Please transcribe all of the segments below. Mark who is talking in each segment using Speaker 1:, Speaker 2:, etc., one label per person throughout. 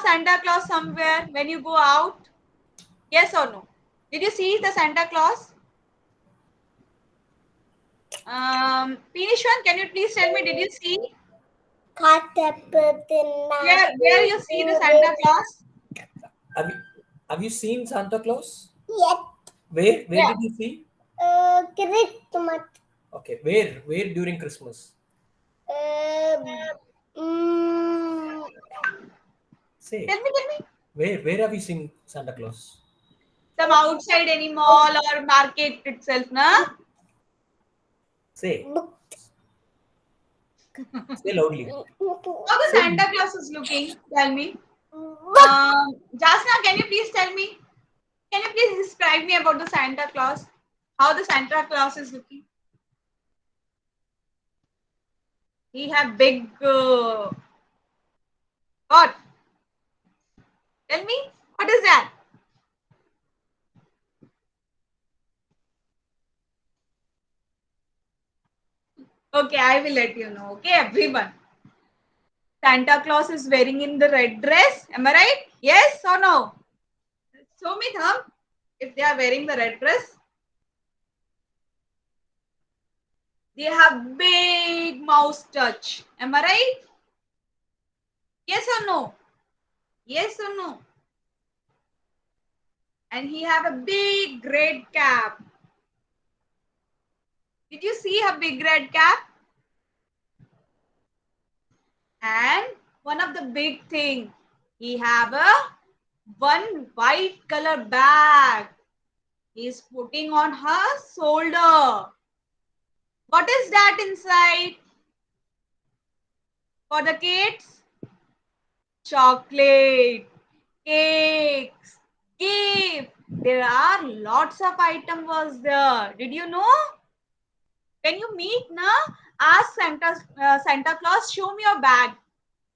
Speaker 1: Santa Claus somewhere when you go out? Yes or no? Did you see the Santa Claus? Pinishwan, can you please tell me, did you see? Where you see the Santa Claus?
Speaker 2: Have you seen Santa Claus?
Speaker 3: Yes.
Speaker 2: Where
Speaker 1: Yeah.
Speaker 2: did you see?
Speaker 3: Christmas.
Speaker 2: Okay, where during Christmas?
Speaker 3: Mm,
Speaker 2: Say,
Speaker 1: Tell me.
Speaker 2: where have you seen Santa Claus?
Speaker 1: Some outside any mall or market itself, na?
Speaker 2: Say,
Speaker 3: book.
Speaker 2: say loudly.
Speaker 1: How the
Speaker 2: Say,
Speaker 1: Santa Claus is looking? Tell me.
Speaker 3: Book.
Speaker 1: Jasna, can you please tell me? Can you please describe me about the Santa Claus? How the Santa Claus is looking? He have big what? Tell me. What is that? Okay, I will let you know. Okay, everyone. Santa Claus is wearing in the red dress. Am I right? Yes or no? Show me thumb if they are wearing the red dress. They have big mouse touch. Am I right? Yes or no? Yes or no? And he have a big red cap. Did you see a big red cap? And one of the big thing, he have a one white color bag. He is putting on her shoulder. What is that inside? For the kids? Chocolate, cakes, gift. There are lots of items was there. Did you know? When you meet, na, ask Santa Claus, show me your bag.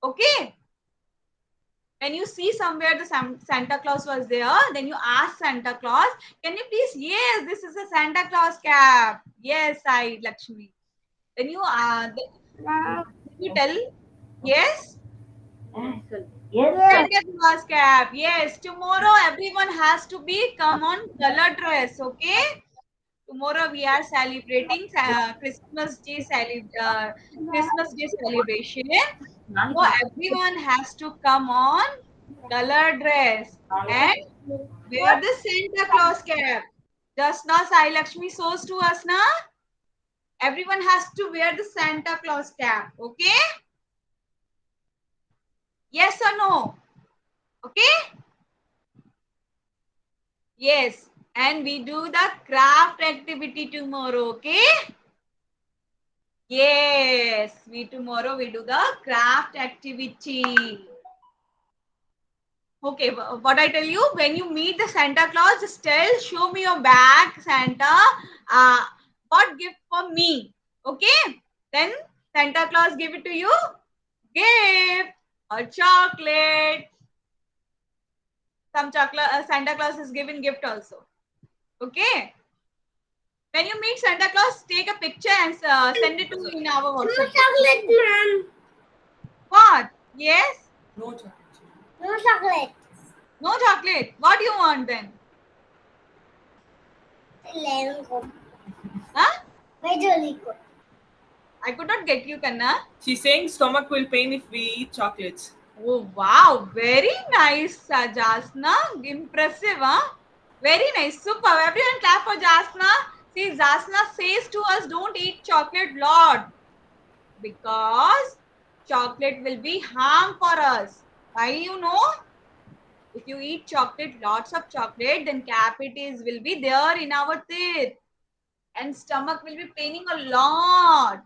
Speaker 1: Okay? When you see somewhere the Santa Claus was there, then you ask Santa Claus, can you please? Yes, this is a Santa Claus cap. Yes, I Lakshmi. Then you tell, yes,
Speaker 3: Yes.
Speaker 1: Santa Claus cap. Yes, tomorrow everyone has to be come on color dress. Okay. Tomorrow we are celebrating Christmas Day celebration. So everyone has to come on color dress and wear the Santa Claus cap. Just now Sai Lakshmi shows to us na. Everyone has to wear the Santa Claus cap. Okay? Yes or no? Okay? Yes. And we do the craft activity tomorrow. Okay? Yes. Tomorrow we do the craft activity. Okay, what I tell you, when you meet the Santa Claus, just tell, show me your bag, Santa. Uh, what gift for me? Okay, then Santa Claus give it to you. Gift or chocolate. Some chocolate. Santa Claus is giving gift also. Okay. When you meet Santa Claus, take a picture and send it to me in our
Speaker 3: No
Speaker 1: WhatsApp.
Speaker 3: chocolate, ma'am.
Speaker 1: What? Yes.
Speaker 2: No chocolate.
Speaker 3: No chocolate.
Speaker 1: No chocolate. What do you want then?
Speaker 3: Lemon coke.
Speaker 1: Huh?
Speaker 3: Majorly coke.
Speaker 1: I could not get you, Kanna.
Speaker 4: She's saying stomach will pain if we eat chocolates.
Speaker 1: Oh wow, very nice, Jasna. Impressive, huh? Very nice, super. Everyone clap for Jasna. See, Jasna says to us, don't eat chocolate lot because chocolate will be harm for us. Why you know? If you eat chocolate, lots of chocolate, then cavities will be there in our teeth and stomach will be paining a lot.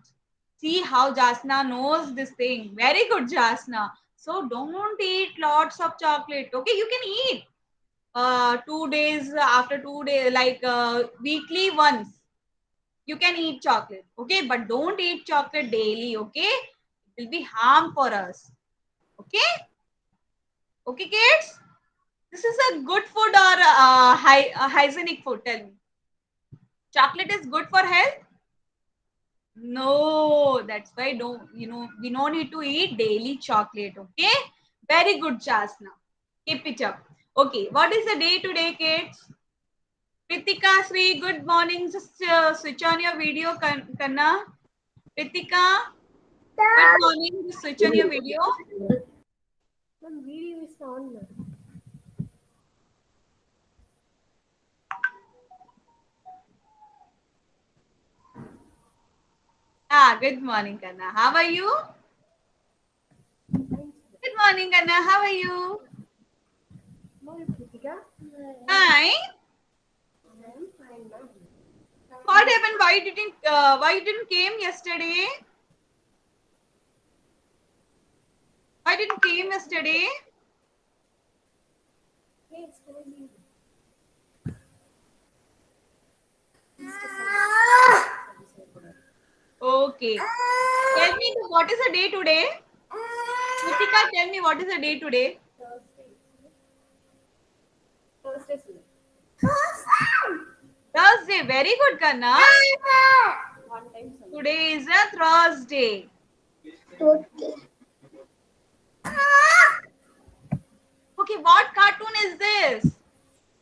Speaker 1: See how Jasna knows this thing. Very good, Jasna. So don't eat lots of chocolate. Okay, you can eat 2 days after 2 days, like weekly once. You can eat chocolate. Okay, but don't eat chocolate daily. Okay, it will be harm for us. Okay, okay, kids. This is a good food or hygienic food. Tell me, chocolate is good for health. No, that's why don't we don't need to eat daily chocolate, okay? Very good, Jasna. Keep it up. Okay, what is the day today, kids? Pritika Sri, good morning. Just switch on your video, Kanna. Pritika, good morning. Just switch on your video.
Speaker 3: Video is on.
Speaker 1: Good morning, Kanna. How are you? Good morning, Kanna. How are you? Hi. What happened? Why you didn't came yesterday? Why didn't came yesterday? Okay. Tell me what is the day today? Pritika, tell me what is the day today? Thursday. Very good, Kanna. Today is a Thursday. Okay, what cartoon is this?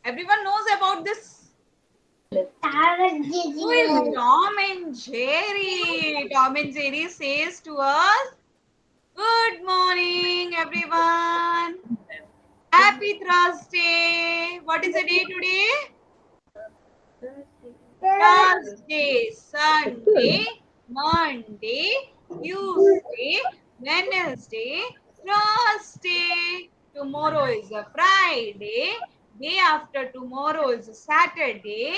Speaker 1: Everyone knows about this. Who is Tom and Jerry? Tom and Jerry says to us, good morning, everyone. Happy Thursday. What is the day today? Thursday, Sunday, Monday, Tuesday, Wednesday, Thursday. Tomorrow is a Friday. Day after tomorrow is a Saturday.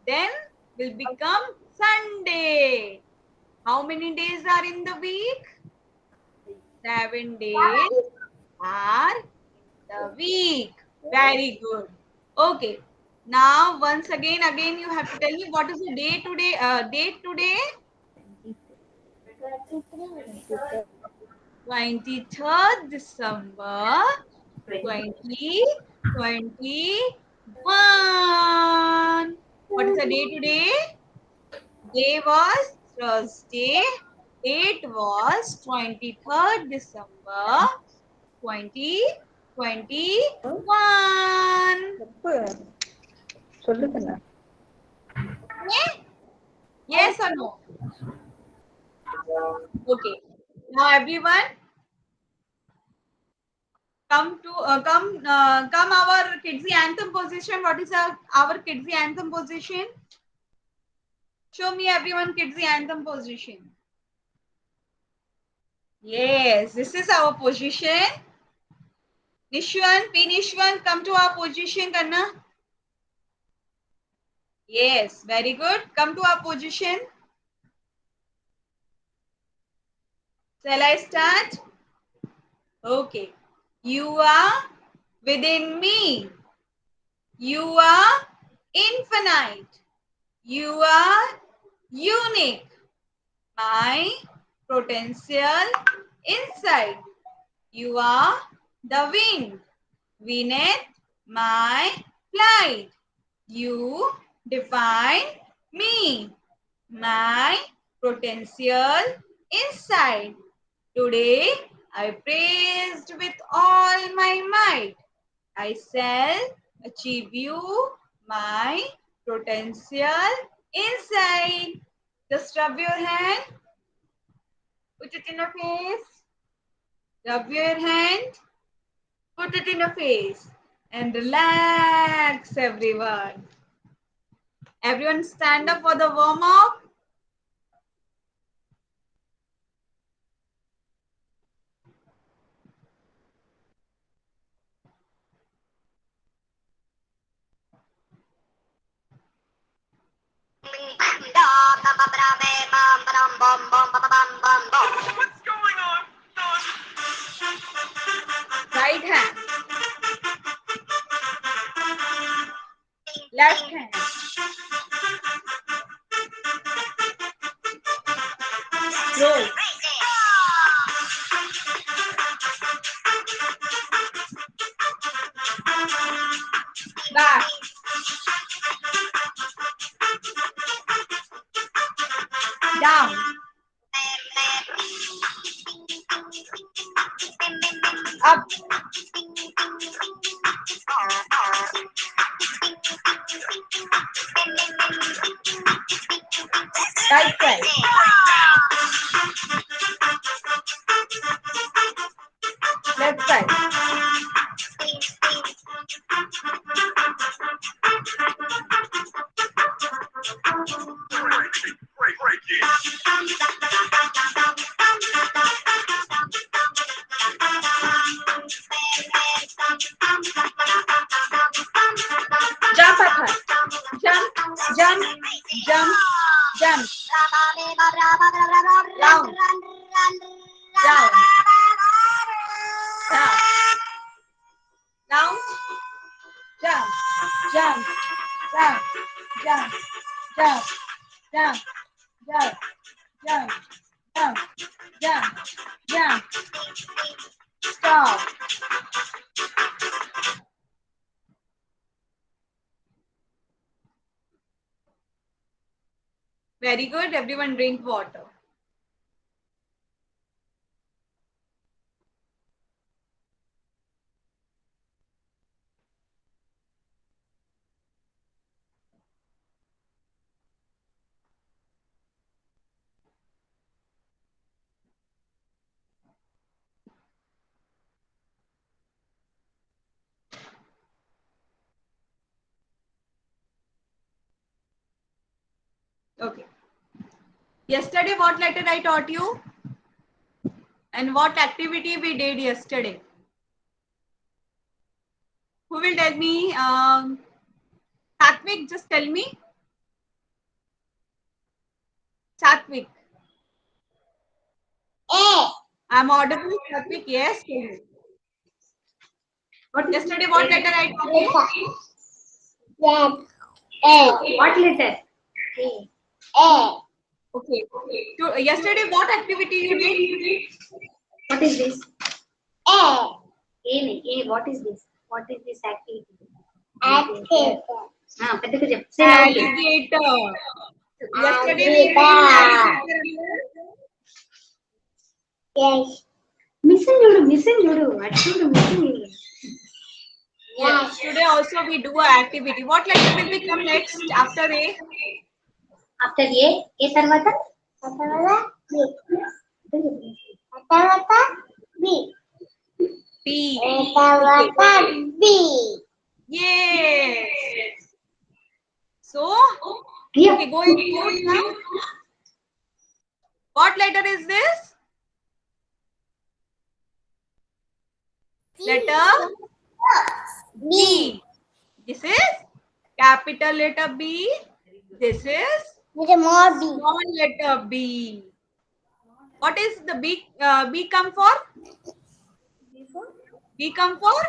Speaker 1: Then will become Sunday. How many days are in the week? 7 days are in the week. Very good. Okay. Now, once again, you have to tell me what is the day today. Date today? 23rd December 2021. What is the day today? Day was Thursday. Date was 23rd December 2021. Okay? Yes or no? Okay. Now everyone, come our kidsy anthem position. What is our kidsy anthem position? Show me everyone kidsy anthem position. Yes, this is our position. Nishwan, P. Nishwan, come to our position, Kanna. Yes, very good. Come to our position. Shall I start? Okay. You are within me. You are infinite. You are unique. My potential inside. You are the wind. Beneath my flight. You define me. My potential inside. Today I praised with all my might. I shall achieve you my potential inside. Just rub your hand. Put it in your face. Rub your hand. Put it in your face. And relax, everyone. Everyone stand up for the warm-up. Right hand. Left hand. Roll. Back. Down. Up. Left side. Jump, Athar. Jump, jump, jump, jump. Round, round, round. Down, jump, jump, jump, jump, jump, jump, jump, jump, jump, jump, jump. Stop. Very good. Everyone drink water. Okay. Yesterday, what letter I taught you? And what activity we did yesterday? Who will tell me? Satvik, just tell me. Satvik.
Speaker 3: A.
Speaker 1: I'm audible, Satvik. Yes. Tell me. Yesterday, what letter I taught you?
Speaker 3: Z. A.
Speaker 5: What letter?
Speaker 3: A.
Speaker 1: Okay. Yesterday, what activity you did?
Speaker 5: What is this?
Speaker 3: A.
Speaker 5: A. What is this? What is this activity?
Speaker 3: Active.
Speaker 5: పెద్దగా చెప్పు. Say loudly.
Speaker 1: Alligator. Yesterday we did
Speaker 3: Alligator. Yes.
Speaker 5: Missing చూడు, missing చూడు. అటు చూడు, missing చూడు.
Speaker 1: Yes. Today also we do an activity. What letter will we come next after A?
Speaker 5: After A, A తర్వాత?
Speaker 3: B.
Speaker 1: B.
Speaker 3: B.
Speaker 1: Yes. So,
Speaker 5: Yeah.
Speaker 1: okay, going forward now. What letter is this? Letter B. This is capital letter B. This is
Speaker 3: With a more B.
Speaker 1: small letter B. What is the B? B come for? B come for?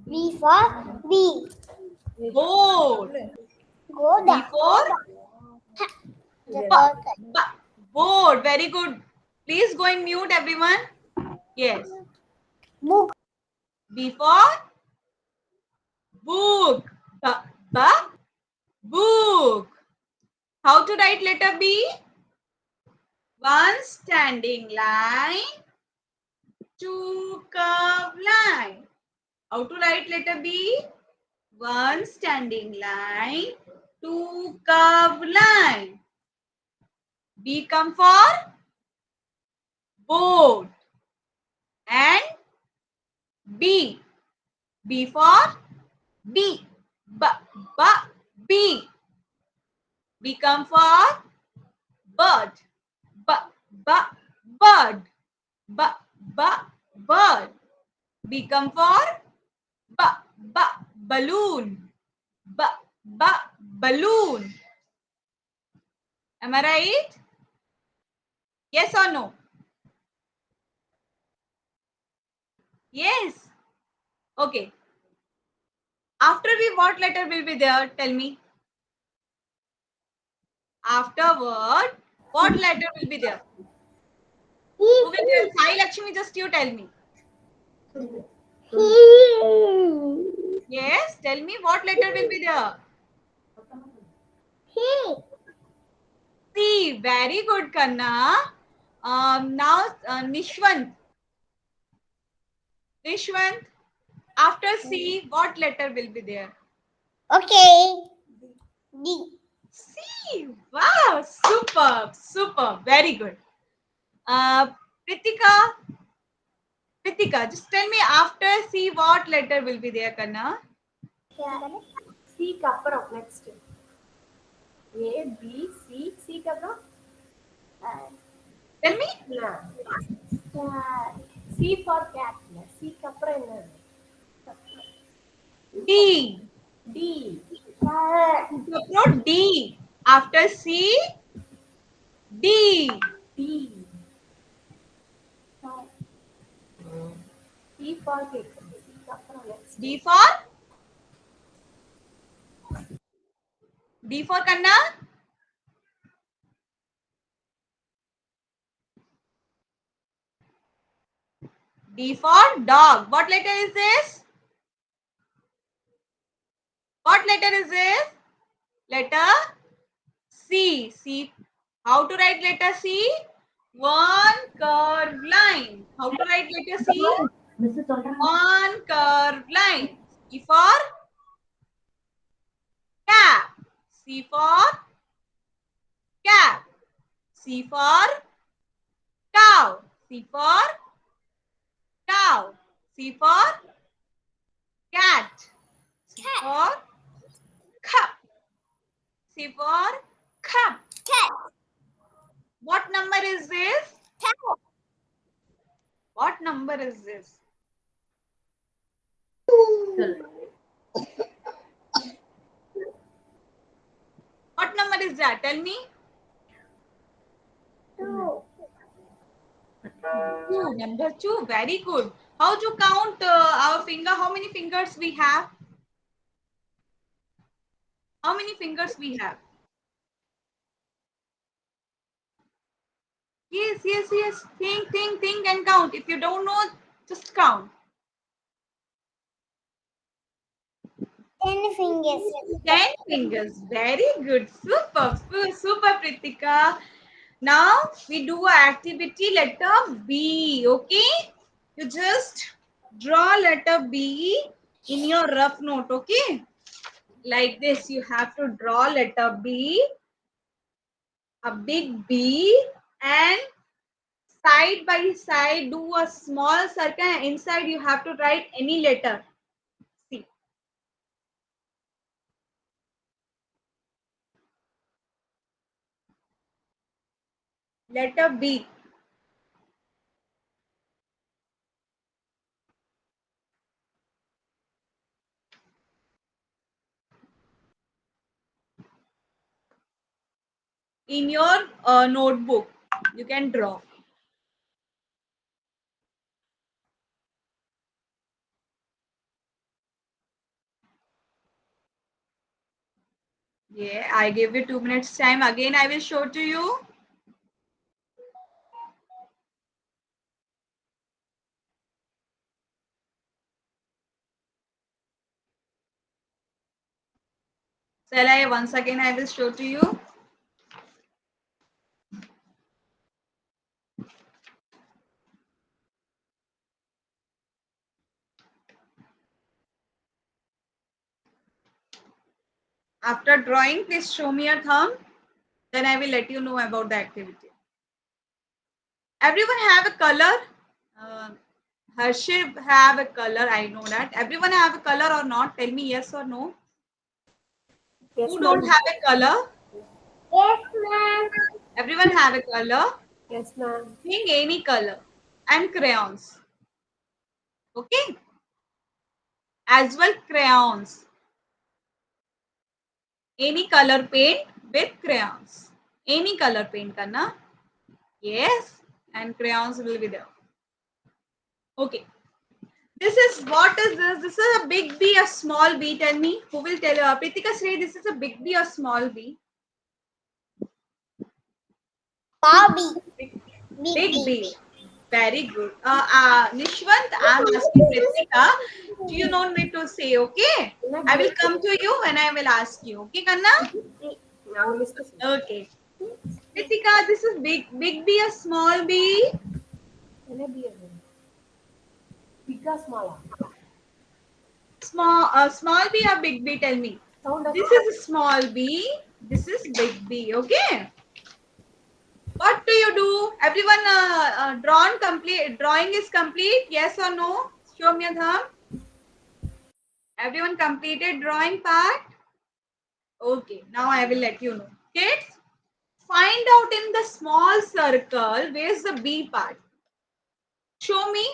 Speaker 3: B for B.
Speaker 1: Board.
Speaker 3: Go
Speaker 1: B
Speaker 3: down.
Speaker 1: for
Speaker 3: The
Speaker 1: B.
Speaker 3: bottom.
Speaker 1: Board. Very good. Please go and mute everyone. Yes.
Speaker 3: Book.
Speaker 1: B for book. Book. How to write letter B? One standing line, two curved line. How to write letter B? One standing line, two curved line. B come for board. And B. B for B. B. B come for bird. Bird. Bird. B come for balloon. Balloon. Am I right? Yes or no? Yes. Okay. After B, what letter will be there? Tell me. Afterward, what letter will be there? Who will tell? Sai Lakshmi, just you tell me. Yes, tell me what letter will be there? C. Very good, Kanna. Now, Nishwant. Nishwant, after C, what letter will be there?
Speaker 3: Okay. D.
Speaker 1: C. Wow, super. Very good. Pritika, Ritika, just tell me after C what letter will be there, Kanna?
Speaker 5: C kapra next. A B C kapra.
Speaker 1: Tell me.
Speaker 5: C for cat. C kapra enna?
Speaker 1: D.
Speaker 5: D.
Speaker 1: No, D. After C, D.
Speaker 5: D. C for cat. C kapra next.
Speaker 1: D for? D for Kanna? D for dog. What letter is this? What letter is this? Letter C. C. How to write letter C? One curved line. How to write letter C? One curved line. C for cap. C for cap. C for cow. C for cow. C for cat. C for cup. C for cup.
Speaker 3: Cat.
Speaker 1: What number is this?
Speaker 3: Cat.
Speaker 1: What number is this? What number is that? Tell me.
Speaker 3: 2.
Speaker 1: 2. Number 2. Very good. How to count our finger? How many fingers we have? How many fingers we have? Yes. Think and count. If you don't know, just count.
Speaker 3: 10 fingers.
Speaker 1: 10 fingers. Very good. Super, Pritika. Now we do an activity letter B. Okay. You just draw letter B in your rough note. Okay. Like this. You have to draw letter B. A big B. And side by side do a small circle. And inside you have to write any letter. See. Letter B. In your notebook, you can draw. Yeah, I gave you 2 minutes time. Again, I will show to you. Shall I once again I will show to you. After drawing, please show me your thumb. Then I will let you know about the activity. Everyone have a color. Harshit have a color. I know that. Everyone have a color or not? Tell me yes or no.
Speaker 5: Yes,
Speaker 1: Who don't
Speaker 5: ma'am.
Speaker 1: have a color?
Speaker 3: Yes, ma'am.
Speaker 1: Everyone have a color.
Speaker 5: Yes, ma'am.
Speaker 1: Bring any color and crayons. Okay. As well crayons. Any color paint with crayons. Any color paint karna. Yes. And crayons will be there. Okay. This is, what is this? This is a big B or small B? Tell me. Who will tell you? Pritika say this is a big B or small B?
Speaker 3: Bobby.
Speaker 1: Big B. Very good. Nishwant, I'm asking Pritika. Do you know me to say? Okay. I will come to you and I will ask you. Okay, Kanna?
Speaker 5: Now listen.
Speaker 1: Okay. Pritika, this is big B or small B?
Speaker 5: Big or small?
Speaker 1: Small B or big B? Tell me.
Speaker 5: Sound
Speaker 1: This is small B. This is big B. Okay. What do you do? Everyone drawing is complete? Yes or no? Show me a thumb. Everyone completed drawing part? Okay, now I will let you know. Kids, find out in the small circle where's the B part. Show me.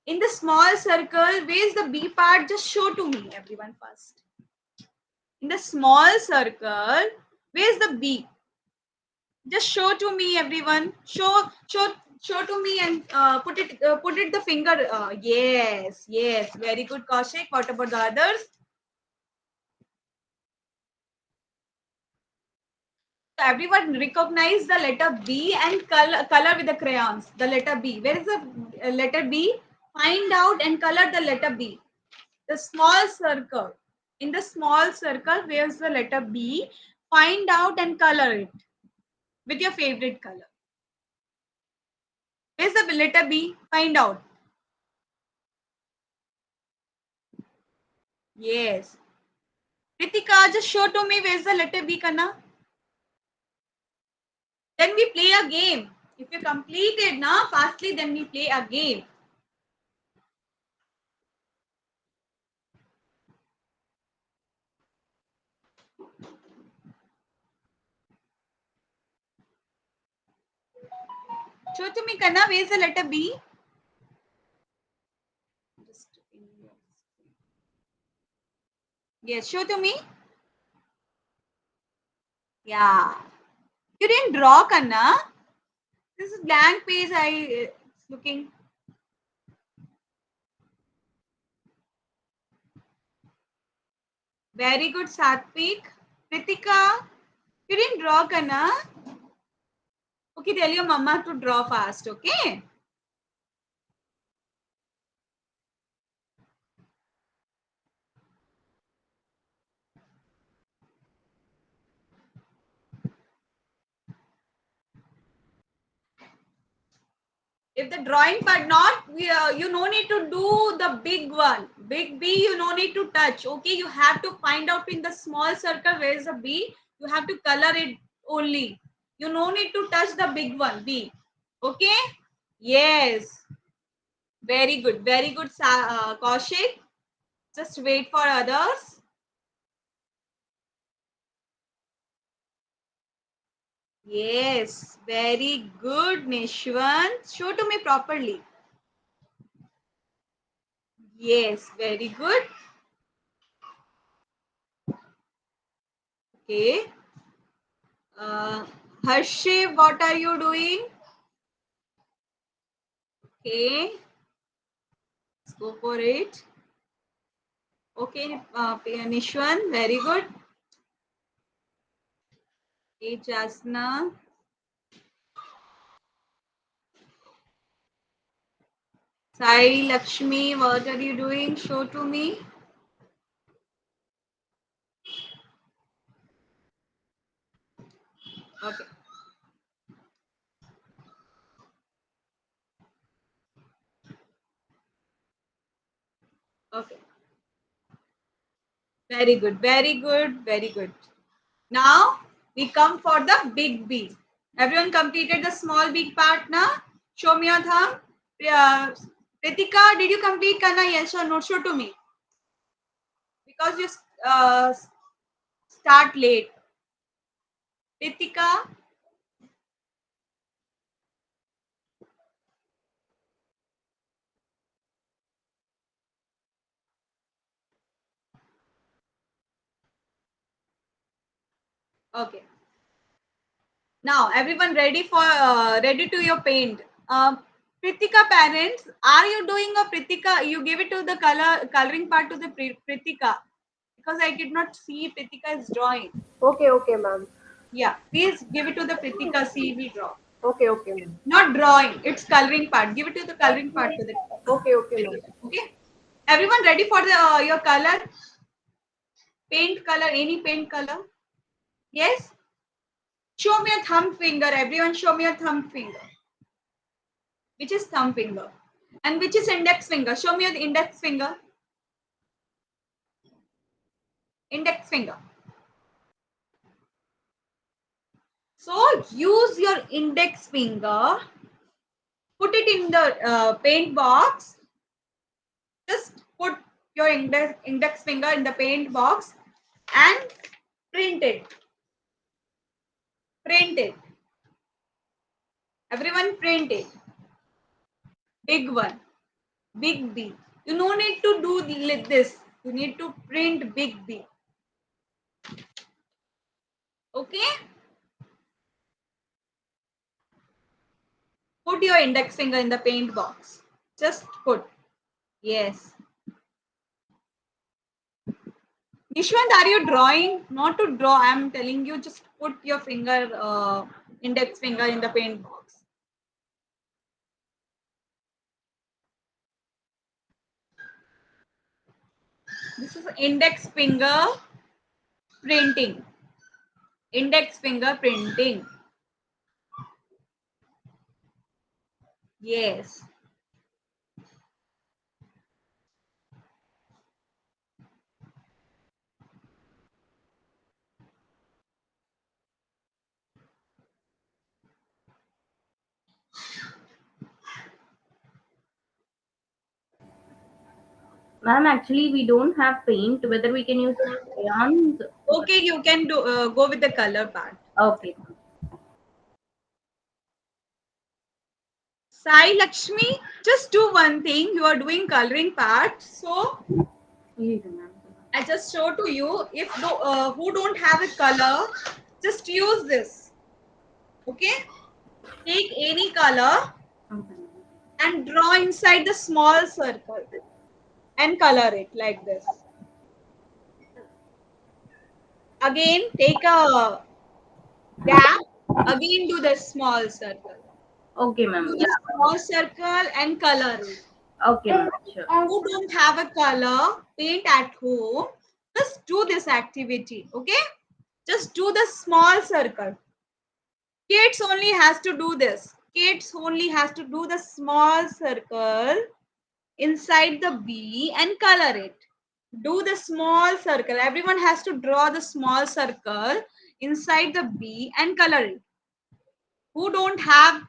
Speaker 1: In the small circle, where's the B part? Just show to me, everyone first. In the small circle, where's the B? Just show to me, everyone. Show to me and put it the finger. Yes, very good, Kaushik. What about the others? So everyone recognize the letter B and color with the crayons. The letter B. Where is the letter B? Find out and color the letter B. The small circle. In the small circle, where's the letter B? Find out and color it with your favorite color. Where's the letter B? Find out. Yes. Ritika, just show to me where's the letter B, Kanna. Then we play a game. If you complete it now fastly, then we play a game. Show to me, Kanna, where's the letter B? Yes, show to me. Yeah. You didn't draw, Kanna. This is blank page. It's looking. Very good, Satvik. Kritika, you didn't draw, Kanna. Okay, tell your mama to draw fast, okay? If the drawing part not, you no need to do the big one. Big B, you no need to touch. Okay, you have to find out in the small circle where is the B. You have to color it only. You no need to touch the big one, B. Okay? Yes. Very good. Very good, Kaushik. Just wait for others. Yes. Very good, Nishwan. Show to me properly. Yes, very good. Okay. Harshi, what are you doing? Okay. Let's go for it. Okay, Nishwan, very good. Okay, Jasna. Sai Lakshmi, what are you doing? Show to me. Okay. Okay. Very good, very good, very good. Now we come for the big B. Everyone completed the small big part now? Show me your thumb. Ritika, did you complete Kanna? Yes or no? Show to me. Because you start late. Ritika. Okay. Now everyone ready for ready to your paint. Pritika parents, are you doing a Pritika? You give it to the coloring part to the Pritika because I did not see Pritika's drawing.
Speaker 6: Okay, ma'am.
Speaker 1: Yeah, please give it to the Pritika. See, we draw.
Speaker 6: Okay, ma'am.
Speaker 1: Not drawing, it's coloring part. Give it to the coloring part to the.
Speaker 6: Okay, ma'am.
Speaker 1: Okay. Everyone ready for the your color? Paint color, any paint color? Yes. Show me a thumb finger. Everyone, show me a thumb finger. Which is thumb finger? And which is index finger? Show me your index finger. Index finger. So use your index finger, put it in the paint box. Just put your index finger in the paint box and print it. Print it. Everyone print it. Big one. Big B. You no need to do this. You need to print big B. Okay? Put your index finger in the paint box. Just put. Yes. Nishwant, are you drawing? Not to draw. I am telling you, just put your finger, index finger in the paint box. This is index finger printing. Index finger printing. Yes.
Speaker 5: Ma'am, actually, we don't have paint. Whether we can use crayons?
Speaker 1: Okay, you can do go with the color part.
Speaker 5: Okay.
Speaker 1: Sai Lakshmi, just do one thing. You are doing coloring part. So
Speaker 5: Yes, ma'am.
Speaker 1: I just show to you. If who don't have a color, just use this. Okay. Take any color
Speaker 5: Okay.
Speaker 1: and draw inside the small circle and color it like this. Again, take a gap. Again, do the small circle.
Speaker 5: Okay, ma'am.
Speaker 1: Do
Speaker 5: Yeah.
Speaker 1: the small circle and color it.
Speaker 5: Okay, ma'am. Sure.
Speaker 1: Who don't have a color paint at home, just do this activity. Okay, just do the small circle. Kids only has to do this. Kids only has to do the small circle inside the B and color it. Do the small circle. Everyone has to draw the small circle inside the B and color it. Who don't have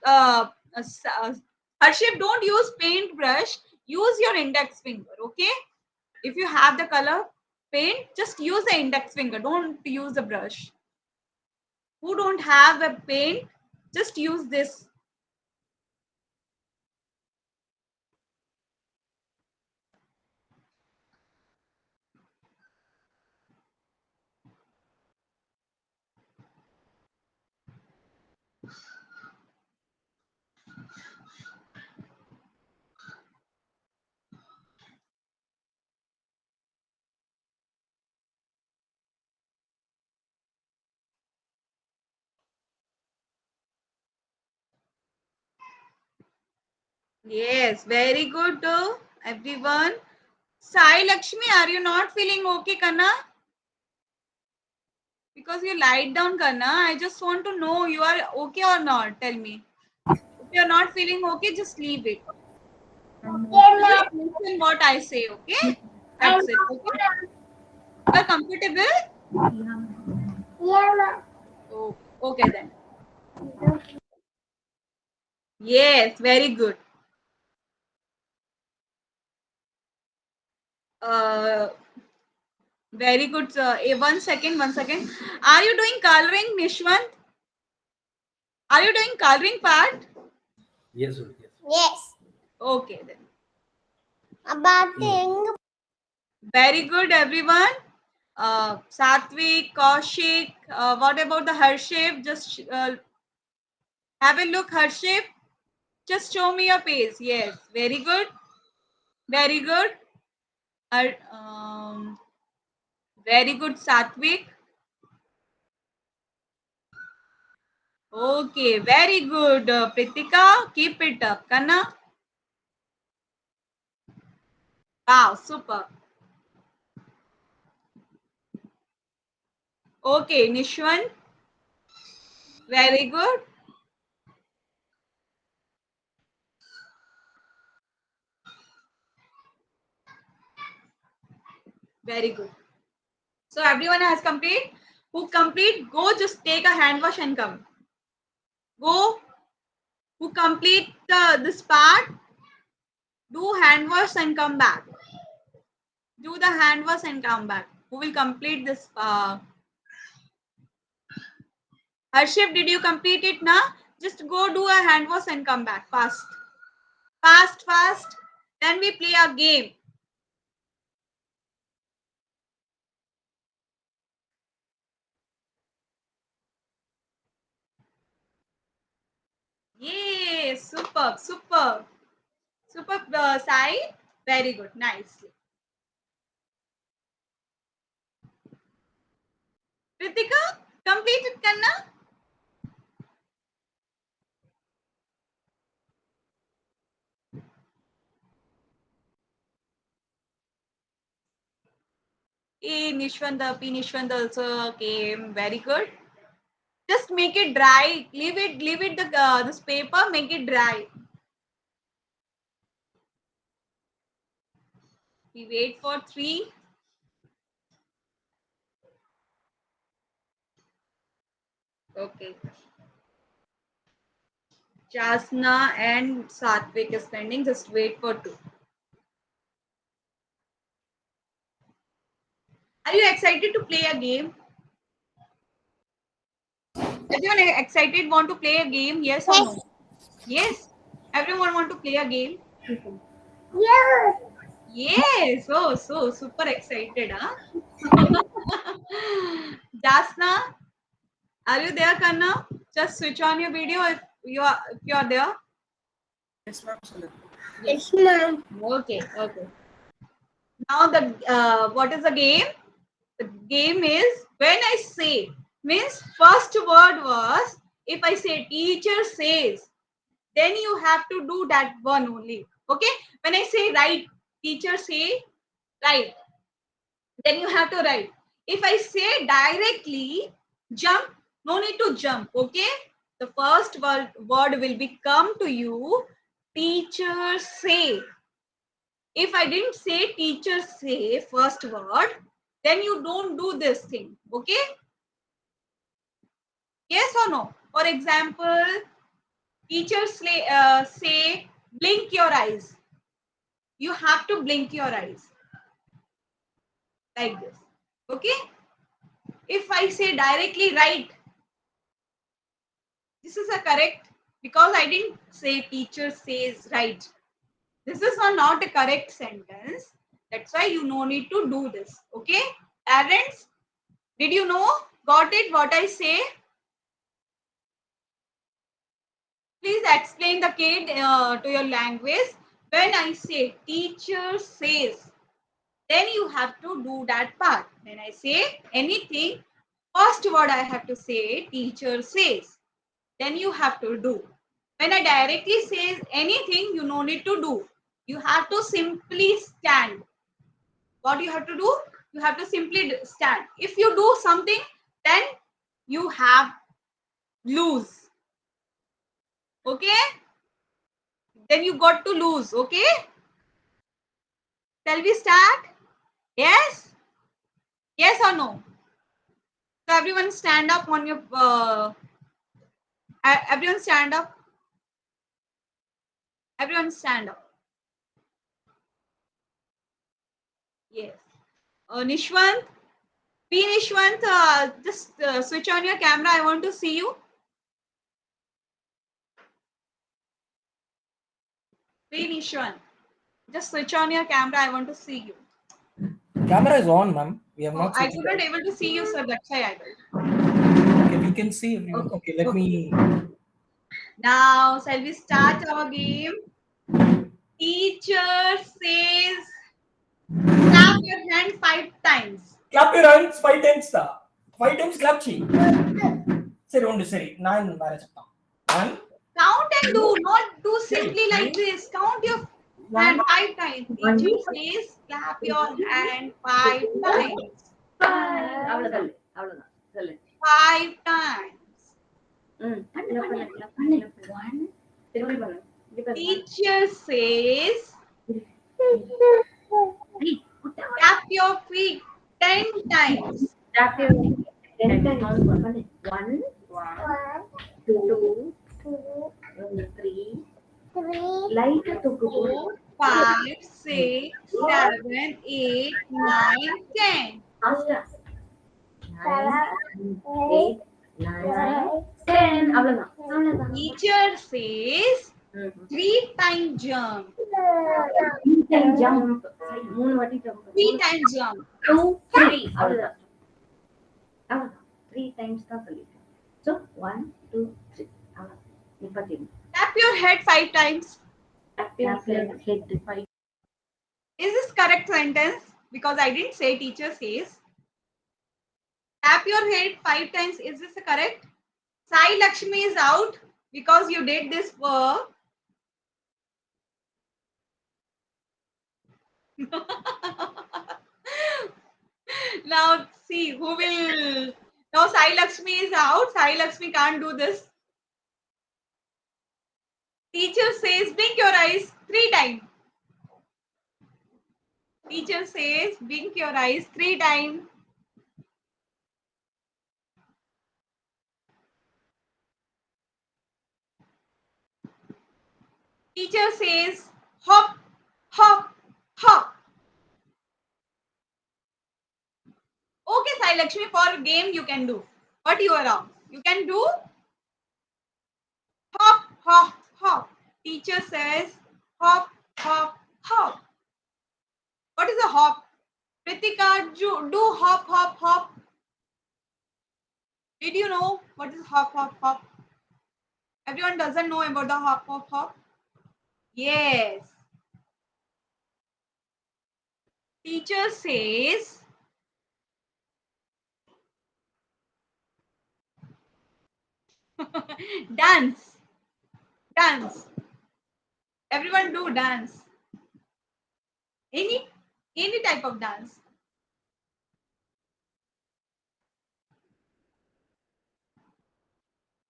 Speaker 1: Harship, don't use paintbrush. Use your index finger. Okay. If you have the color paint, just use the index finger. Don't use the brush. Who don't have a paint, just use this. Yes, very good, everyone. Sai Lakshmi, are you not feeling okay, Kanna? Because you lied down, Kanna. I just want to know you are okay or not. Tell me. If you are not feeling okay, just leave it. Just listen what I say, okay? That's it. Okay? You are comfortable?
Speaker 3: Yeah, ma'am.
Speaker 1: Oh, okay then. Yes, very good. Very good. One second, 1 second. Are you doing coloring, Nishwant? Are you doing coloring part?
Speaker 2: Yes, sir. Yes.
Speaker 3: Yes.
Speaker 1: Okay then.
Speaker 3: About the
Speaker 1: Very good, everyone. Satvik, Kaushik. What about the Harship? Just have a look, Harship. Just show me your face. Yes, very good. Very good. Har- um, very good, Satvik. Okay, very good, Pritika. Keep it up, Kanna. Wow, super. Okay, Nishwan. Very good. Very good. So everyone has complete. Who complete, go just take a hand wash and come. Go. Who complete this part, do hand wash and come back. Do the hand wash and come back. Who will complete this? Harship, did you complete it now? Just go do a hand wash and come back. Fast. Fast, fast. Then we play a game. Yay! Superb, superb. Superb, Sai. Very good. Nicely. Ritika, complete it, Kanna. P. Nishwanda also came. Very good. Just make it dry. Leave it this paper, make it dry. We wait for 3. Okay. Jasna and Satvik is pending. Just wait for 2. Are you excited to play a game? Everyone excited want to play a game? Yes or no? Yes. Everyone want to play a game?
Speaker 3: Yeah.
Speaker 1: Yes. Oh, so super excited, huh? Jasna, are you there, Kanna? Just switch on your video if you are there.
Speaker 4: Yes, ma'am.
Speaker 3: Yes, ma'am.
Speaker 1: Okay. Now the what is the game? The game is when I say, means first word was, if I say teacher says, then you have to do that one only. Okay. When I say write, teacher say write, then you have to write. If I say directly jump, no need to jump. Okay. The first word will become to you teacher say. If I didn't say teacher say first word, then you don't do this thing. Okay. Yes or no? For example, teachers say blink your eyes. You have to blink your eyes like this. Okay. If I say directly write, this is a correct, because I didn't say teacher says write. This is not a correct sentence. That's why you no need to do this. Okay. Parents, did you know? Got it what I say? Please explain the kid to your language. When I say teacher says, then you have to do that part. When I say anything, first word I have to say teacher says. Then you have to do. When I directly says anything, you no need to do. You have to simply stand. What you have to do? You have to simply stand. If you do something, then you have lose. Okay? Then you got to lose. Okay? Shall we start? Yes? Yes or no? So everyone stand up on your everyone stand up. Everyone stand up. Yes. Nishwant, P. Nishwant, just switch on your camera. I want to see you. P. Nishwant, just switch on your camera. I want to see you.
Speaker 2: Camera is on, ma'am. We have
Speaker 1: Oh,
Speaker 2: not
Speaker 1: I
Speaker 2: switched
Speaker 1: couldn't
Speaker 2: it
Speaker 1: able to see you, sir. That's why I will.
Speaker 2: on. Okay, we can see everyone. Okay, let me.
Speaker 1: Now, shall we start our game? Teacher says, clap your hand 5 times.
Speaker 2: Clap your hands 5 times. 5 times clap chi. Seri, only seri. 9 marriage. 1.
Speaker 1: Count and do, not do simply like this. Count your hand 5 times. Teacher says, clap your hand 5 times. 5 times. Teacher says, tap your feet 10 times.
Speaker 5: One, two, Roll 3.
Speaker 3: 3.
Speaker 5: Light to
Speaker 1: 4, 5, 6, 7, 8, 9, 10.
Speaker 5: Faster. 9, 8, 9, 10. அவ்வளவுதான்.
Speaker 1: Teacher says 3 time jump.
Speaker 5: 3 time jump. 3 வாட்டி jump.
Speaker 1: 3 time jump.
Speaker 5: 2, 3. அவ்வளவுதான். 3 times தான் சொல்லிருக்கேன். So 1, 2, 3. அவ்வளவுதான். நிப்பாட்டிடுங்க.
Speaker 1: Tap your head 5 times.
Speaker 5: Tap your head 5.
Speaker 1: Is this correct sentence? Because I didn't say teacher says. Tap your head 5 times. Is this correct? Sai Lakshmi is out because you did this work. Now see who will. Now Sai Lakshmi is out. Sai Lakshmi can't do this. Teacher says blink your eyes 3 times. Teacher says blink your eyes 3 times. Teacher says hop, hop, hop. Okay, Sai Lakshmi, for game you can do. What you are wrong? You can do hop, hop, hop. Teacher says hop, hop, hop. What is a hop? Pritika, do hop, hop, hop. Did you know what is hop, hop, hop? Everyone doesn't know about the hop, hop, hop. Yes. Teacher says dance. Dance. Everyone do dance. Any type of dance.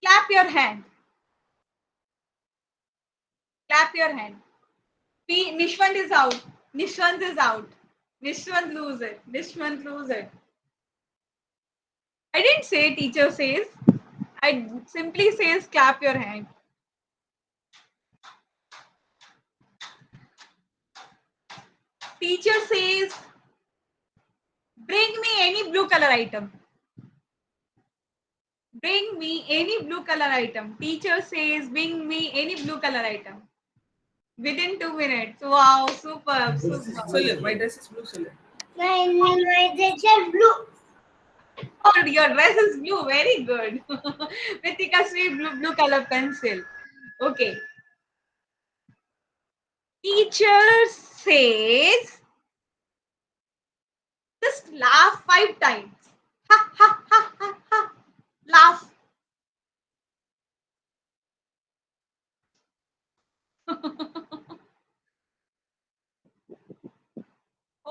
Speaker 1: Clap your hand. Clap your hand. Nishwant is out. Nishwant is out. Nishwant lose it. Nishwant lose it. I didn't say teacher says. I simply says clap your hand. Teacher says bring me any blue color item. Bring me any blue color item. Teacher says bring me any blue color item. Within 2 minutes. Wow, superb, superb.
Speaker 4: Sollu, my dress is blue, Sollu.
Speaker 3: My dress is blue.
Speaker 1: Oh, your dress is blue. Very good. Ritika Sweet blue color pencil. Okay. Teacher says just laugh 5 times. Ha ha ha ha ha. Laugh.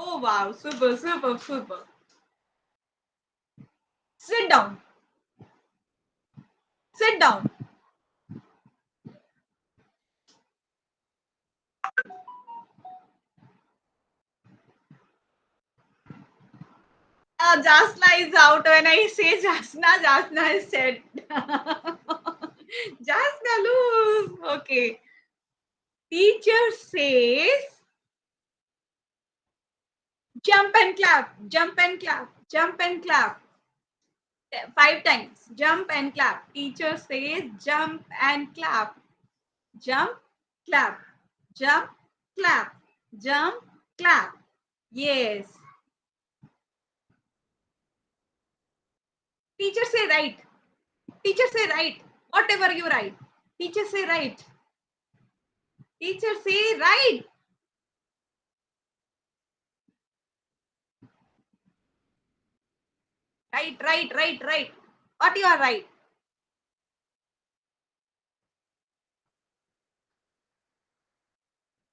Speaker 1: Oh wow, super, super, super. Sit down. Sit down. Jasna is out. When I say Jasna, Jasna is said. Jasna lose. Okay. Teacher says jump and clap, jump and clap, jump and clap. 5 times. Jump and clap. Teacher says jump and clap. Jump, clap. Jump, clap. Jump, clap. Yes. Teacher say right. Teacher say right. Whatever you write. Teacher say right. Teacher say right. Right. What you are right?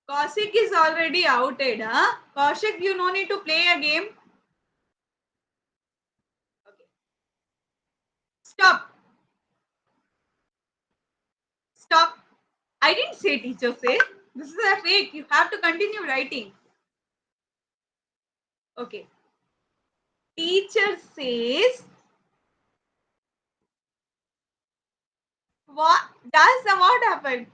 Speaker 1: Kaushik is already outed, huh? Kaushik, you no need to play a game. Okay. Stop. Stop. I didn't say teacher say. This is a fake. You have to continue writing. Okay. Teacher says What? Jasna, what happened?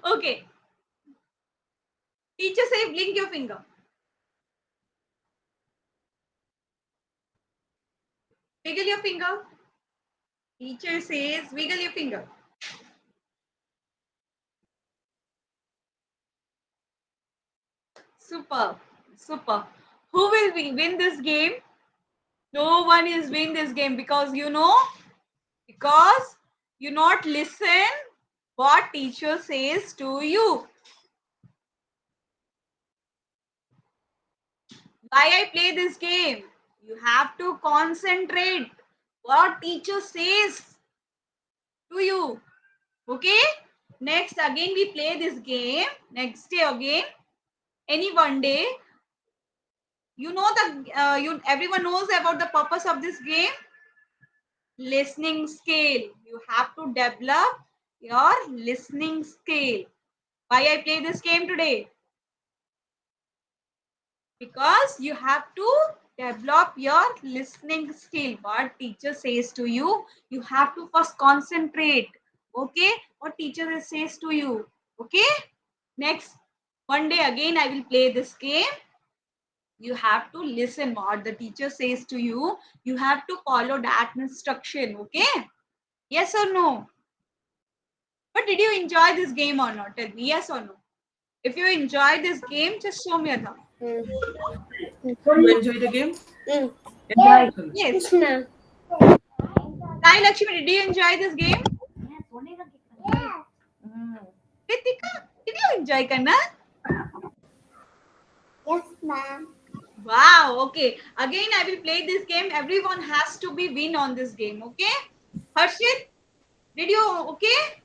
Speaker 1: Okay. Teacher say blink your finger. Wiggle your finger. Teacher says wiggle your finger. Super. Super. Who will win this game? No one is win this game because because you not listen what teacher says to you. Why I play this game? You have to concentrate what teacher says to you. Okay? Next again we play this game. Next day again. Any one day. You know everyone knows about the purpose of this game. Listening skill. You have to develop your listening skill. Why I play this game today? Because you have to develop your listening skill. What teacher says to you, you have to first concentrate. Okay, what teacher says to you. Okay, next one day again I will play this game. You have to listen what the teacher says to you. You have to follow that instruction. Okay, yes or no? But did you enjoy this game or not? Tell me yes or no. If you enjoy this game, just show me a thumb.
Speaker 4: You enjoy the game?
Speaker 3: Yeah.
Speaker 1: Yes.
Speaker 3: Krishna.
Speaker 1: Sai Lakshmi, did you enjoy this game?
Speaker 3: Yeah.
Speaker 1: Ritika, did you enjoy Kanna?
Speaker 3: Yes, ma'am.
Speaker 1: Wow, okay. Again, I will play this game. Everyone has to be win on this game, okay? Harshit, did you, okay?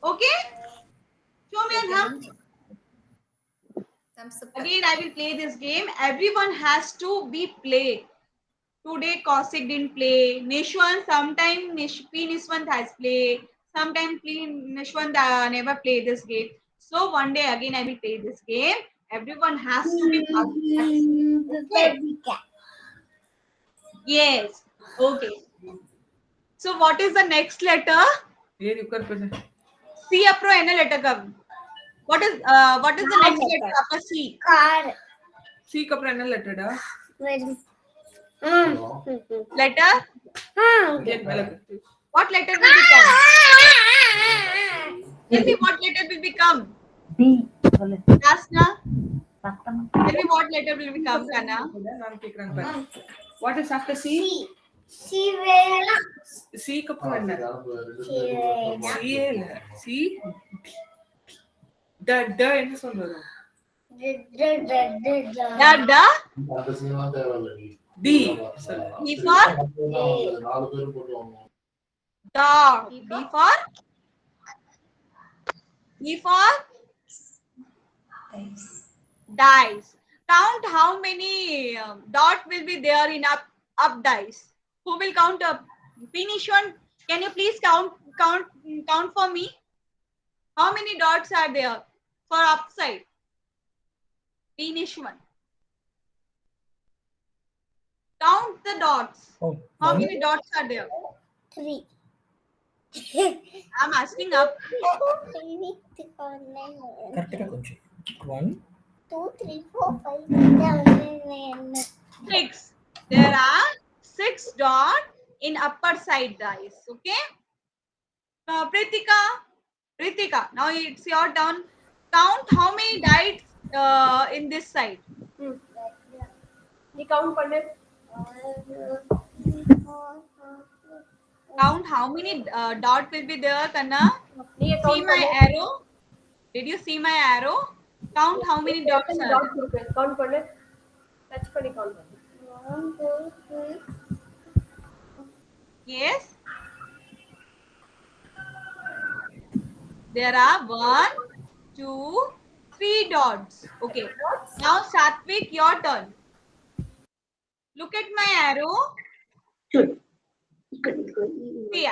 Speaker 1: Okay? Show me a thumb. Again, I will play this game. Everyone has to be play. Today, Kaushik didn't play. Nishwant, sometime P. Nishwant has played. Sometimes P. Nishwant never play this game. So one day again, I will play this game. Everyone has to be okay. Yes. Okay. So what is the next letter?
Speaker 4: ये रुकर पे
Speaker 1: C apro N letter come. What is the next letter after C?
Speaker 3: Car.
Speaker 4: सी का Prenal letter डा
Speaker 1: Letter?
Speaker 4: ये मेरा
Speaker 1: What letter will become? Tell me what letter will become?
Speaker 5: D.
Speaker 1: Jasna. Tell me what letter will become, Kana?
Speaker 4: नाम केकरंग What is after C?
Speaker 3: Sivela.
Speaker 4: C का Prenal C है C the என்ன சொல்றது
Speaker 1: Da.
Speaker 4: D
Speaker 1: D for dog. D for dice. Count how many dot will be there in up dice. Who will count up? Finish one. Can you please count for me? How many dots are there for upside? Finish one. Count the dots.
Speaker 2: Oh,
Speaker 1: How many dots are there?
Speaker 3: 3.
Speaker 1: I'm asking up.
Speaker 2: కరెక్ట్గా కొంచెం 1
Speaker 3: 2, 3, 4, 5,
Speaker 1: 6. There are 6 dots in upper side dice. Okay. Pritika, now it's your turn. Count how many dice in this side.
Speaker 6: ये count करने
Speaker 1: Count how many dot will be there, Kanna.
Speaker 6: नहीं ये
Speaker 1: See
Speaker 6: count
Speaker 1: my arrow. Did you see my arrow? Count how many dots are there.
Speaker 6: Count करने touch करने count करने
Speaker 1: Yes. There are 1, 2, 3 dots. Okay. Now Satvik, your turn. Look at my arrow. See,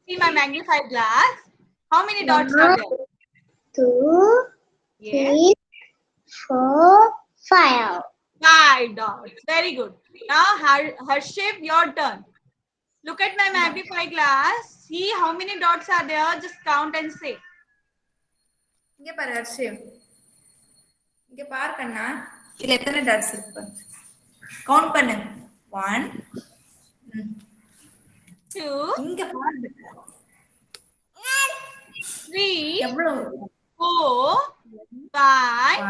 Speaker 1: see my magnified glass. How many dots are there?
Speaker 3: 2,
Speaker 1: Yes.
Speaker 3: 3, 4, 5.
Speaker 1: 5 dots. Very good. Now, Harship, your turn. Look at my magnifying glass. See how many dots are there. Just count and say.
Speaker 7: இங்க பாரு ஹர்ஷி, இங்க பாரு கண்ணா, இதுல எத்தனை dots இருக்கு பாரு. Count பண்ணு. 1
Speaker 1: 2,
Speaker 7: இங்க பாரு
Speaker 1: 3,
Speaker 7: எவ்வளவு
Speaker 1: 4, 5,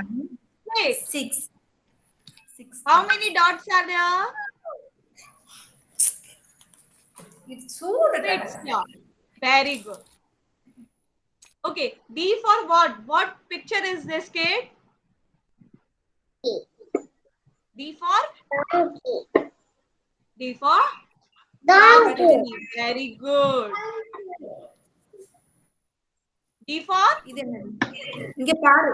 Speaker 1: 6.
Speaker 7: 6.
Speaker 1: How many dots are there?
Speaker 7: It's சூடு
Speaker 1: 6 dots. Very good. Okay, D for what? What picture is this, kid? D for? D for?
Speaker 3: Donkey.
Speaker 1: Very good. D for?
Speaker 7: இது என்னது? இங்க பாரு.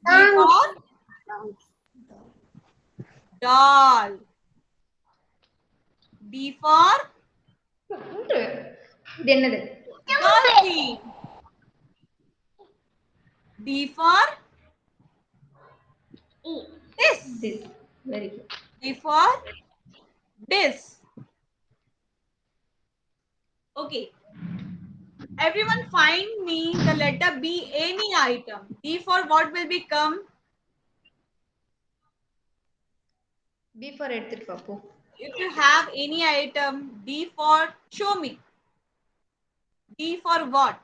Speaker 1: D for? Doll. D for?
Speaker 7: இது என்னது?
Speaker 1: Donkey. D for? This.
Speaker 7: Very good.
Speaker 1: D for? This. Okay. Everyone find me the letter B, any item. D for what will become?
Speaker 7: B4 எடுத்துட்டு வா போ.
Speaker 1: If you have any item, D for show me. D for what?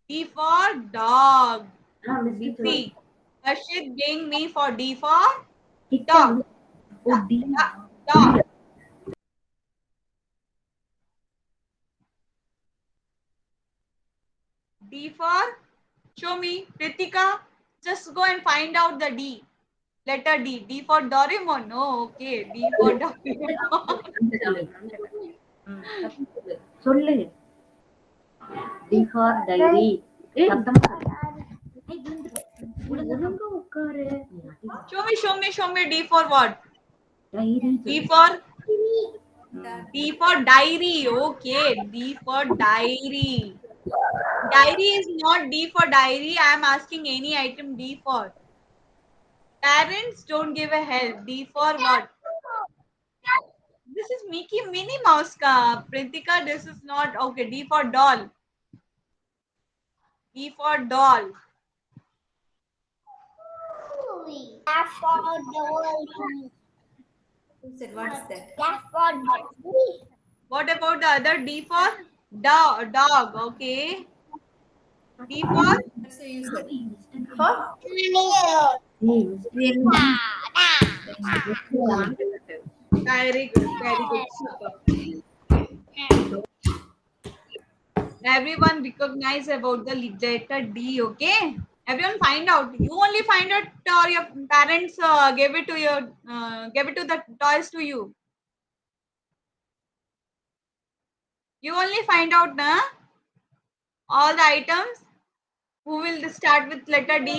Speaker 1: D for dog. See, Harshit bring me for D for dog.
Speaker 5: Oh, D.
Speaker 1: Dog. D for show me. Pritika, just go and find out the D. Letter D. D for Doraemon. No, okay. D for Doraemon.
Speaker 5: சொல்லு. D for diary. சத்தமா சொல்லு. ஒழுங்கா உட்காரு.
Speaker 1: Show me D for what?
Speaker 5: Diary.
Speaker 1: D for diary. Okay, D for diary. Diary is not D for diary. I am asking any item D for. Parents don't give a help. D for what? This is Minnie Mouse ka. Pritika, this is not okay. D for doll. D for doll.
Speaker 3: F for dolly.
Speaker 7: Who said what is that?
Speaker 3: F for dolly.
Speaker 1: What about the other D for dog? Okay. D for
Speaker 7: So you said. Huh?
Speaker 1: very good. Super. Everyone recognize about the letter D. Okay. Everyone find out. You only find out, or your parents gave it to the toys to you. You only find out, na? All the items. Who will start with letter D?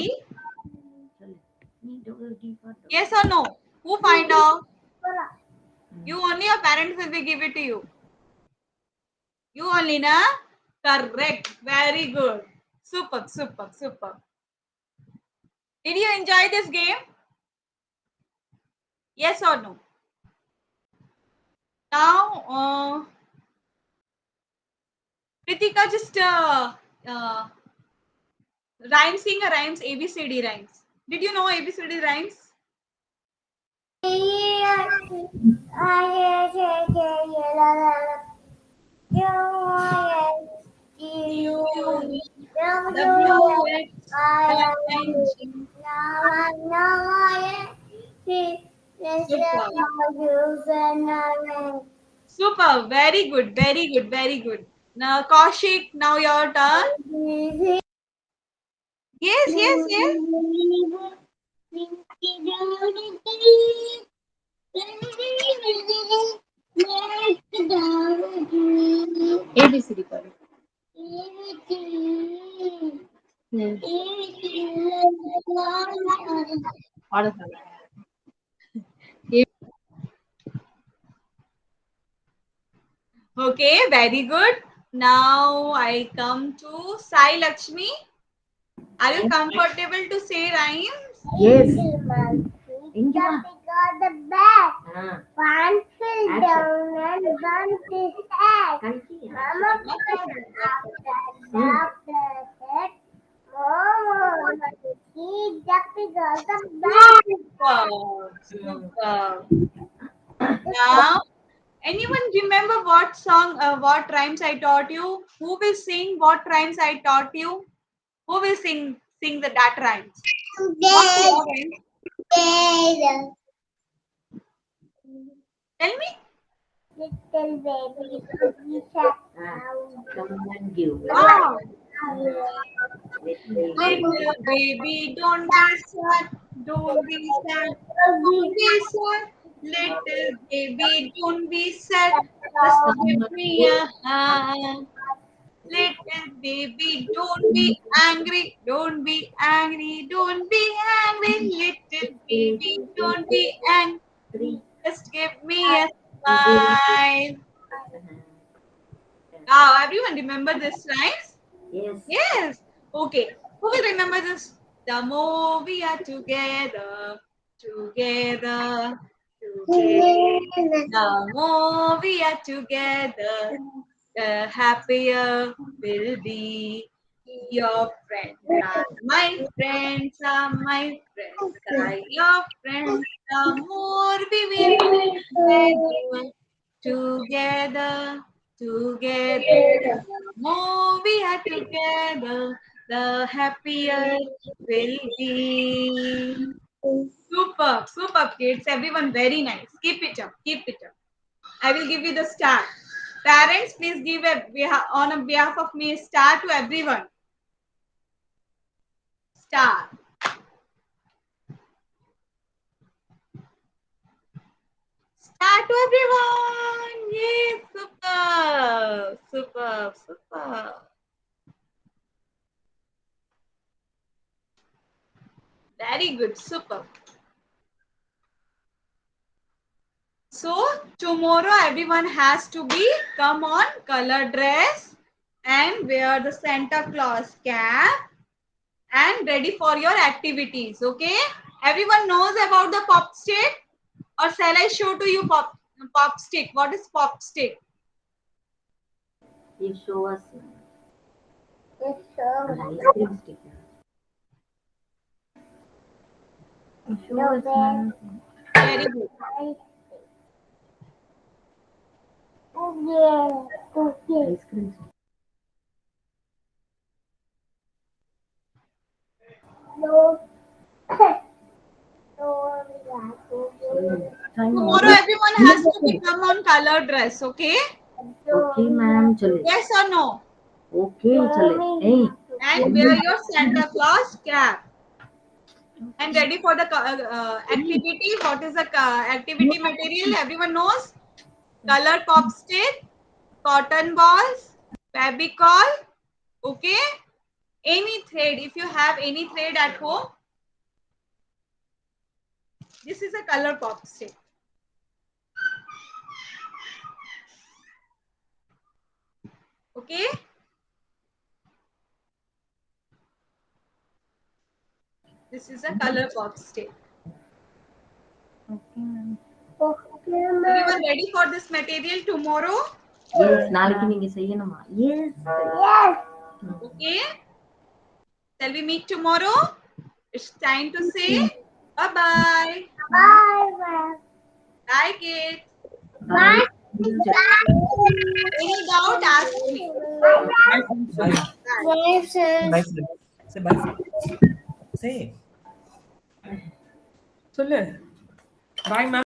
Speaker 1: Yes or no? Who find out? You only, your parents will be give it to you. You only, na? Correct. Very good. Super. Did you enjoy this game? Yes or no? Now, Pritika, just sing a rhymes, ABCD rhymes. Did you know ABCD rhymes? Super. Very good. Now, Kaushik, now your turn. Yes.
Speaker 5: ABCD பாரு. பாட சொல்ல.
Speaker 1: Okay, very good. Now I come to Sai Lakshmi. Are you comfortable to say rhymes?
Speaker 5: Yes.
Speaker 3: Little monkey
Speaker 5: Inga.
Speaker 3: jumping on the bed.
Speaker 5: Ah,
Speaker 3: One fell
Speaker 5: Action.
Speaker 3: down and bumped his head.
Speaker 5: continue.
Speaker 3: Mama put after that. Mama monkey jumping on the bed.
Speaker 1: Super. Now, anyone remember what song, what rhymes I taught you? Who will sing what rhymes I taught you? Who will sing that rhymes? What are your rhymes? Tell me.
Speaker 3: Little baby, we sat
Speaker 5: Come and give.
Speaker 1: Wow.
Speaker 5: Little
Speaker 1: Little baby, don't be sad. Don't be sad. Don't be sad. Little baby, don't be sad. Just give me a hand. Little baby, don't be angry. Don't be angry. Don't be angry. Little baby, don't be angry. Just give me a smile. Now, everyone remember this rhymes?
Speaker 5: Yes.
Speaker 1: Yes. Okay. Who will remember this? The more we are together, together, together. The more we are together, the happier we'll be. Your friends are my friends, are my friends, are your friends. The more we will be together, together. The more we are together, the happier we'll be. Superb, superb kids. Everyone very nice. Keep it up, keep it up. I will give you the star. Parents, please give on behalf of me a star to everyone. Star. Star to everyone. Yes, superb, superb, superb. Very good, superb. So tomorrow everyone has to come on color dress and wear the Santa Claus cap and ready for your activities. Okay, everyone knows about the pop stick, or shall I show to you pop stick? What is pop stick?
Speaker 5: You show us
Speaker 3: It's so
Speaker 5: an ice cream stick. You show us an
Speaker 1: Very good.
Speaker 3: nice. Yeah, okay.
Speaker 5: ice cream stick.
Speaker 3: No. No,
Speaker 1: Tomorrow everyone has to come on color dress. Okay,
Speaker 5: Okay, ma'am. Chale.
Speaker 1: yes or no?
Speaker 5: Okay, chale. Hey.
Speaker 1: And wear your Santa Claus cap. And ready for the activity. What is the activity material? Everyone knows. Colored pop stick, cotton balls, Fabicol. Okay. Any thread. If you have any thread at home, this is a color pop stick. Okay. This is a color pop stick.
Speaker 5: Okay, ma'am.
Speaker 1: Everyone ready for this material tomorrow?
Speaker 5: Yes, நாளைக்கு நீங்க செய்யணுமா? Yes.
Speaker 3: Yes.
Speaker 1: Okay. Shall we meet tomorrow? It's time to say bye-bye.
Speaker 3: Bye, bye.
Speaker 1: Bye, kids.
Speaker 5: Bye.
Speaker 1: Any doubt, ask me.
Speaker 2: Bye.
Speaker 3: Bye, sir.
Speaker 2: Bye. Say bye. Say.
Speaker 4: சொல்லு. Bye, ma'am.